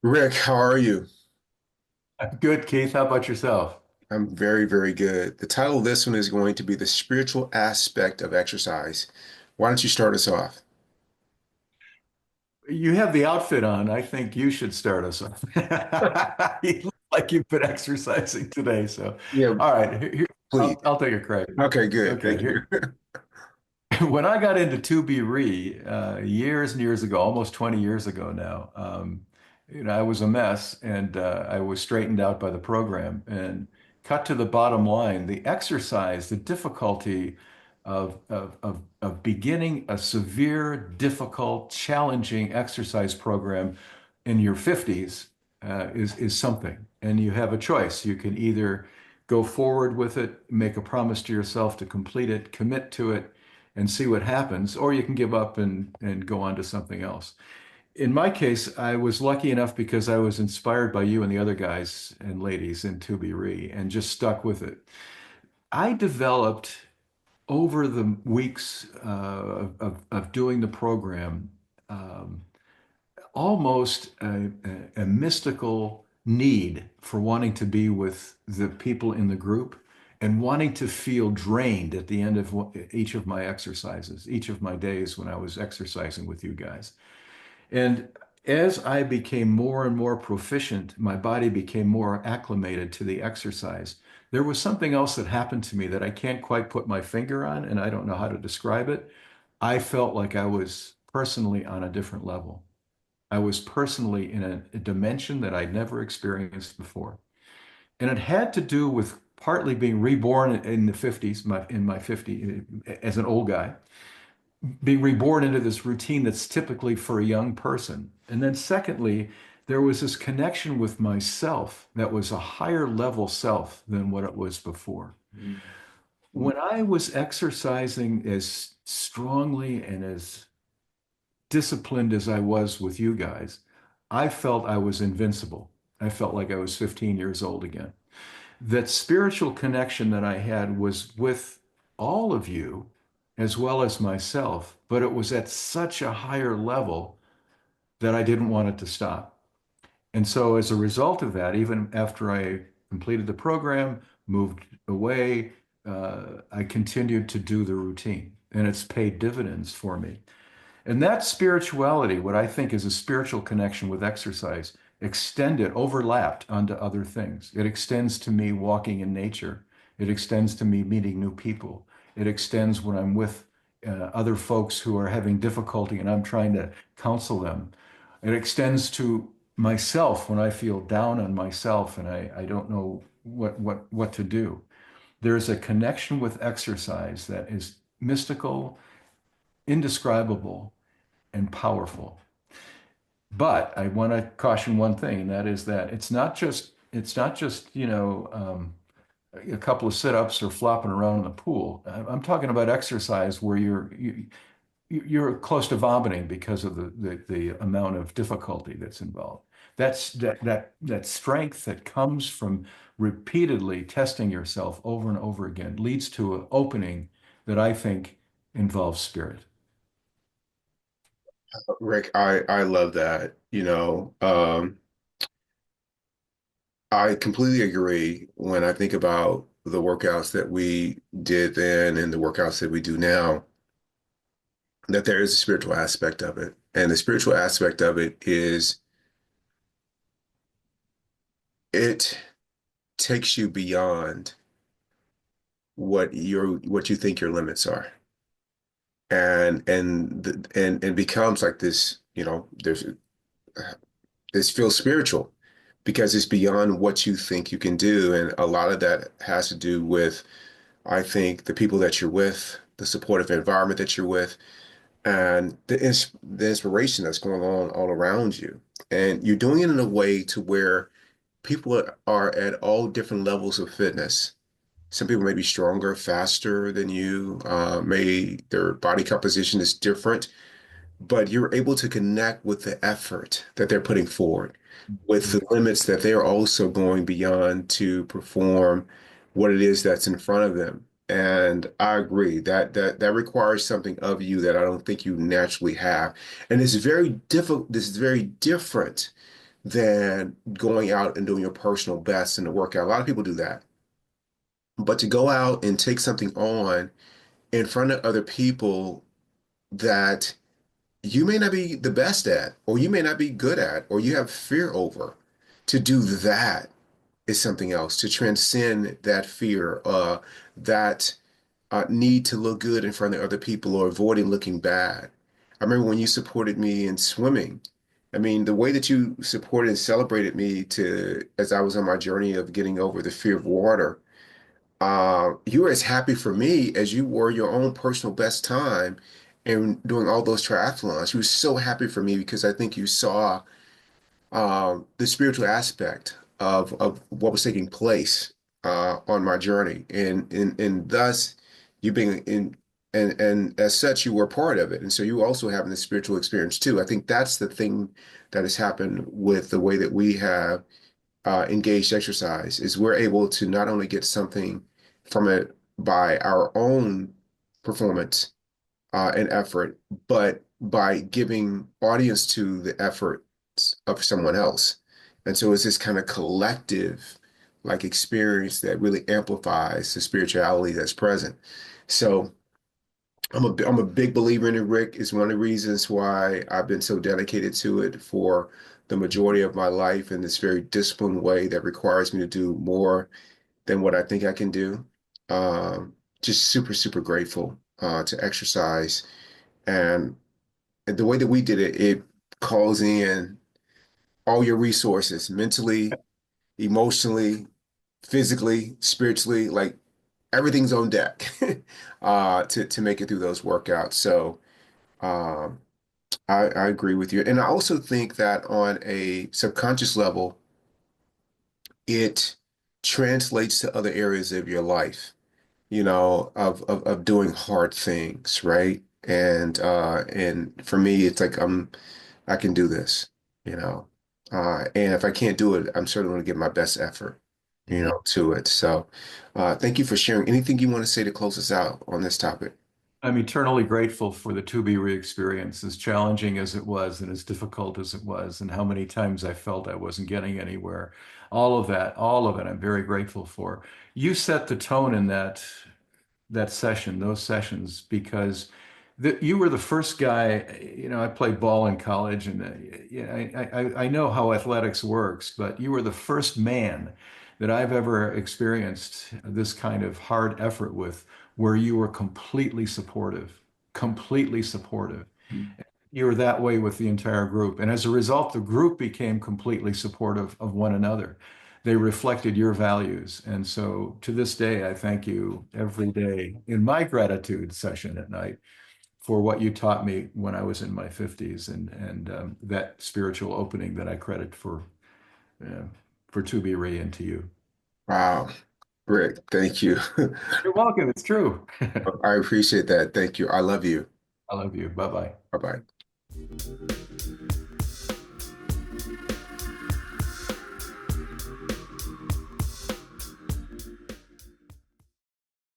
Rick, how are you? I'm good, Keith. How about yourself? I'm very, very good. The title of this one is going to be the spiritual aspect of exercise. Why don't you start us off? You have the outfit on. I think you should start us off. You look like you've been exercising today. So, Yeah, all right, please. I'll take a crack. Okay, good. Okay, Thank you. here. When I got into ToBeRe years and years ago, almost 20 years ago now, I was a mess and I was straightened out by the program. And cut to the bottom line, the exercise, the difficulty of beginning a severe, difficult, challenging exercise program in your 50s is something. And you have a choice. You can either go forward with it, make a promise to yourself to complete it, commit to it and see what happens, or you can give up and go on to something else. In my case, I was lucky enough because I was inspired by you and the other guys and ladies in ToBeRe and just stuck with it. I developed over the weeks of doing the program um, almost a mystical need for wanting to be with the people in the group and wanting to feel drained at the end of each of my exercises, each of my days when I was exercising with you guys. And as I became more and more proficient, my body became more acclimated to the exercise. There was something else that happened to me that I can't quite put my finger on, and I don't know how to describe it. I felt like I was personally on a different level. I was personally in a dimension that I'd never experienced before. And it had to do with partly being reborn in the 50s, in my 50, as an old guy, being reborn into this routine that's typically for a young person. And then secondly, there was this connection with myself that was a higher level self than what it was before. When I was exercising as strongly and as disciplined as I was with you guys, I felt I was invincible. I felt like I was 15 years old again. That spiritual connection that I had was with all of you as well as myself, but it was at such a higher level that I didn't want it to stop. And so, as a result of that, even after I completed the program, moved away, I continued to do the routine, and it's paid dividends for me. And that spirituality, what I think is a spiritual connection with exercise, extended, overlapped onto other things. It extends to me walking in nature. It extends to me meeting new people. It extends when I'm with other folks who are having difficulty and I'm trying to counsel them. It extends to myself when I feel down on myself and I don't know what to do. There's a connection with exercise that is mystical, indescribable, and powerful. But I want to caution one thing, and that is that it's not just a couple of sit-ups or flopping around in the pool. I'm talking about exercise where you're close to vomiting because of the amount of difficulty that's involved. That strength that comes from repeatedly testing yourself over and over again leads to an opening that I think involves spirit. Rick, I love that. I completely agree when I think about the workouts that we did then and the workouts that we do now, that there is a spiritual aspect of it. And the spiritual aspect of it is it takes you beyond what you think your limits are. And becomes like this, this feels spiritual because it's beyond what you think you can do. And a lot of that has to do with, I think, the people that you're with, the supportive environment that you're with, and the inspiration that's going on all around you. And you're doing it in a way to where people are at all different levels of fitness. Some people may be stronger, faster than you, may their body composition is different, but you're able to connect with the effort that they're putting forward, with the limits that they're also going beyond to perform what it is that's in front of them. And I agree that requires something of you that I don't think you naturally have. And it's very difficult. This is very different than going out and doing your personal best in the workout. A lot of people do that. But to go out and take something on in front of other people that you may not be the best at, or you may not be good at, or you have fear over, to do that is something else, to transcend that fear, that need to look good in front of other people or avoiding looking bad. I remember when you supported me in swimming. I mean, the way that you supported and celebrated me to as I was on my journey of getting over the fear of water, you were as happy for me as you were your own personal best time and doing all those triathlons. You were so happy for me because I think you saw the spiritual aspect of what was taking place on my journey, and thus you being in and as such you were part of it, and so you also having the spiritual experience too. I think that's the thing that has happened with the way that we have engaged exercise is we're able to not only get something from it by our own performance and effort, but by giving audience to the efforts of someone else. And so it's this kind of collective like experience that really amplifies the spirituality that's present. So I'm a big believer in it, Rick. It's one of the reasons why I've been so dedicated to it for the majority of my life in this very disciplined way that requires me to do more than what I think I can do. Um, just super, super grateful to exercise. And the way that we did it, it calls in all your resources mentally, emotionally, physically, spiritually, like everything's on deck to make it through those workouts. So um, I agree with you. And I also think that on a subconscious level, it translates to other areas of your life, of doing hard things, right? And for me, it's like I can do this, you know. And if I can't do it, I'm certainly going to give my best effort, Mhm. to it. So, thank you for sharing. Anything you want to say to close us out on this topic? I'm eternally grateful for the ToBeRe experience, as challenging as it was and as difficult as it was, and how many times I felt I wasn't getting anywhere. All of it, I'm very grateful for. You set the tone in that session, those sessions, because you were the first guy. I played ball in college, and I know how athletics works, but you were the first man that I've ever experienced this kind of hard effort with, where you were completely supportive, completely supportive. You were that way with the entire group. And as a result, the group became completely supportive of one another. They reflected your values. And so to this day, I thank you every day in my gratitude session at night for what you taught me when I was in my 50s, and that spiritual opening that I credit uh, for ToBeRe and to you. Wow, Rick, thank you. You're welcome. It's true. I appreciate that. Thank you. I love you. I love you. Bye bye. Bye bye.